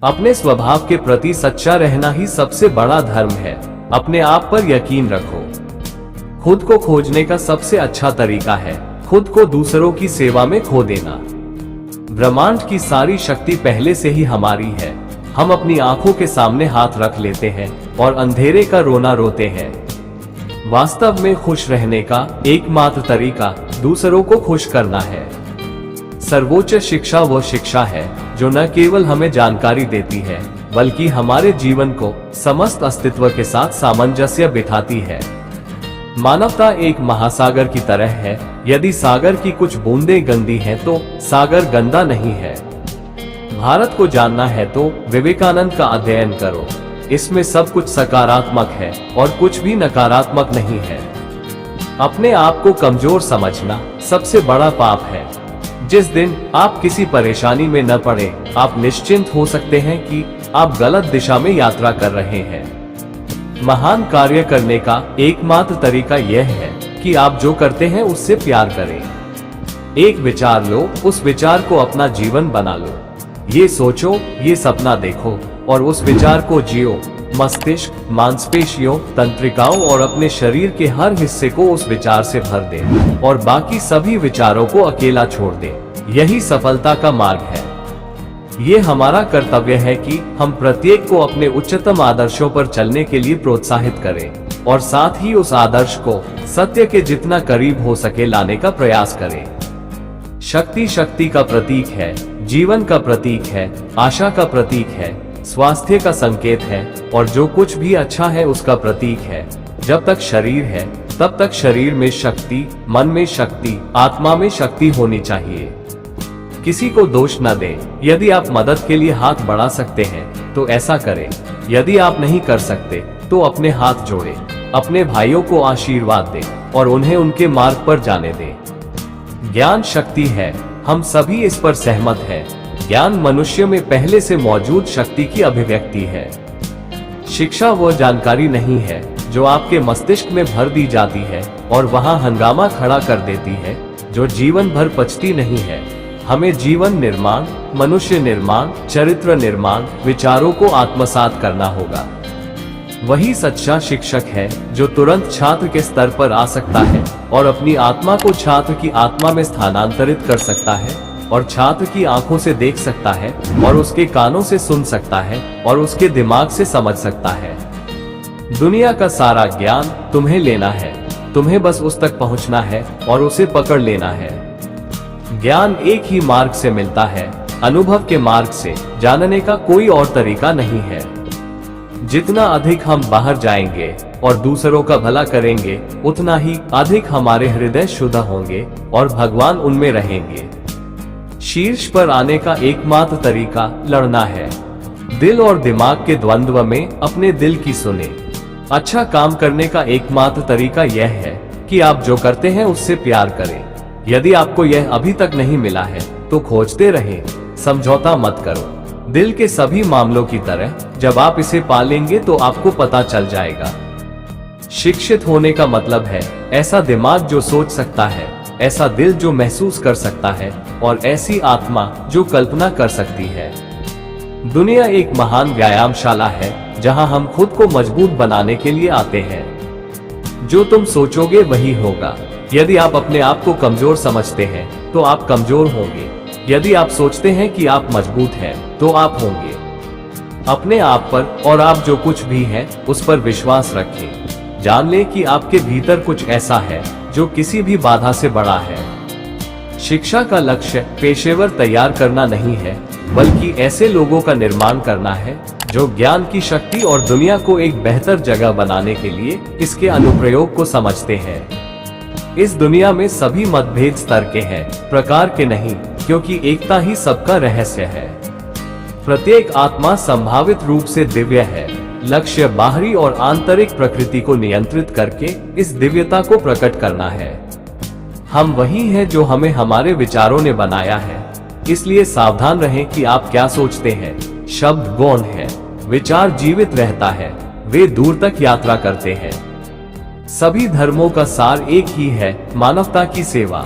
अपने स्वभाव के प्रति सच्चा रहना ही सबसे बड़ा धर्म है। अपने आप पर यकीन रखो। खुद को खोजने का सबसे अच्छा तरीका है खुद को दूसरों की सेवा में खो देना। ब्रह्मांड की सारी शक्ति पहले से ही हमारी है। हम अपनी आंखों के सामने हाथ रख लेते हैं और अंधेरे का रोना रोते हैं। वास्तव में खुश रहने का एकमात्र तरीका दूसरों को खुश करना है। सर्वोच्च शिक्षा वो शिक्षा है जो न केवल हमें जानकारी देती है बल्कि हमारे जीवन को समस्त अस्तित्व के साथ सामंजस्य बिठाती है। मानवता एक महासागर की तरह है। यदि सागर की कुछ बूंदें गंदी हैं तो सागर गंदा नहीं है। भारत को जानना है तो विवेकानंद का अध्ययन करो। इसमें सब कुछ सकारात्मक है और कुछ भी नकारात्मक नहीं है। अपने आप को कमजोर समझना सबसे बड़ा पाप है। जिस दिन आप किसी परेशानी में न पड़े, आप निश्चिंत हो सकते हैं कि आप गलत दिशा में यात्रा कर रहे हैं। महान कार्य करने का एकमात्र तरीका यह है कि आप जो करते हैं उससे प्यार करें। एक विचार लो, उस विचार को अपना जीवन बना लो। ये सोचो, ये सपना देखो और उस विचार को जियो। मस्तिष्क, मांसपेशियों, तंत्रिकाओं और अपने शरीर के हर हिस्से को उस विचार से भर दें और बाकी सभी विचारों को अकेला छोड़ दें। यही सफलता का मार्ग है। ये हमारा कर्तव्य है कि हम प्रत्येक को अपने उच्चतम आदर्शों पर चलने के लिए प्रोत्साहित करें और साथ ही उस आदर्श को सत्य के जितना करीब हो सके लाने का प्रयास करें। शक्ति शक्ति का प्रतीक है, जीवन का प्रतीक है, आशा का प्रतीक है, स्वास्थ्य का संकेत है और जो कुछ भी अच्छा है उसका प्रतीक है। जब तक शरीर है तब तक शरीर में शक्ति, मन में शक्ति, आत्मा में शक्ति होनी चाहिए। किसी को दोष न दें। यदि आप मदद के लिए हाथ बढ़ा सकते हैं तो ऐसा करें। यदि आप नहीं कर सकते तो अपने हाथ जोड़ें, अपने भाइयों को आशीर्वाद दें और उन्हें उनके मार्ग पर जाने दें। ज्ञान शक्ति है, हम सभी इस पर सहमत हैं। ज्ञान मनुष्य में पहले से मौजूद शक्ति की अभिव्यक्ति है। शिक्षा वो जानकारी नहीं है जो आपके मस्तिष्क में भर दी जाती है और वहां हंगामा खड़ा कर देती है, जो जीवन भर पचती नहीं है। हमें जीवन निर्माण, मनुष्य निर्माण, चरित्र निर्माण, विचारों को आत्मसात करना होगा। वही सच्चा शिक्षक है जो तुरंत छात्र के स्तर पर आ सकता है और अपनी आत्मा को छात्र की आत्मा में स्थानांतरित कर सकता है और छात्र की आंखों से देख सकता है और उसके कानों से सुन सकता है और उसके दिमाग से समझ सकता है। दुनिया का सारा ज्ञान तुम्हें लेना है, तुम्हें बस उस तक पहुंचना है और उसे पकड़ लेना है। ज्ञान एक ही मार्ग से मिलता है, अनुभव के मार्ग से। जानने का कोई और तरीका नहीं है। जितना अधिक हम बाहर जाएंगे और दूसरों का भला करेंगे, उतना ही अधिक हमारे हृदय शुद्ध होंगे और भगवान उनमें रहेंगे। शीर्ष पर आने का एकमात्र तरीका लड़ना है। दिल और दिमाग के द्वंद्व में अपने दिल की सुने। अच्छा काम करने का एकमात्र तरीका यह है कि आप जो करते हैं उससे प्यार करें। यदि आपको यह अभी तक नहीं मिला है तो खोजते रहें, समझौता मत करो। दिल के सभी मामलों की तरह जब आप इसे पा लेंगे तो आपको पता चल जाएगा। शिक्षित होने का मतलब है ऐसा दिमाग जो सोच सकता है, ऐसा दिल जो महसूस कर सकता है और ऐसी आत्मा जो कल्पना कर सकती है। दुनिया एक महान व्यायामशाला है जहां हम खुद को मजबूत बनाने के लिए आते हैं। जो तुम सोचोगे वही होगा। यदि आप अपने आप को कमजोर समझते हैं तो आप कमजोर होंगे। यदि आप सोचते हैं कि आप मजबूत हैं तो आप होंगे। अपने आप पर और आप जो कुछ भी हैं उस पर विश्वास रखें। जान लें कि आपके भीतर कुछ ऐसा है जो किसी भी बाधा से बड़ा है। शिक्षा का लक्ष्य पेशेवर तैयार करना नहीं है बल्कि ऐसे लोगों का निर्माण करना है जो ज्ञान की शक्ति और दुनिया को एक बेहतर जगह बनाने के लिए इसके अनुप्रयोग को समझते हैं। इस दुनिया में सभी मतभेद स्तर के हैं, प्रकार के नहीं, क्योंकि एकता ही सबका रहस्य है। प्रत्येक आत्मा संभावित रूप से दिव्य है। लक्ष्य बाहरी और आंतरिक प्रकृति को नियंत्रित करके इस दिव्यता को प्रकट करना है। हम वही हैं जो हमें हमारे विचारों ने बनाया है। इसलिए सावधान रहें कि आप क्या सोचते हैं। शब्द गौण है, विचार जीवित रहता है, वे दूर तक यात्रा करते हैं। सभी धर्मों का सार एक ही है, मानवता की सेवा।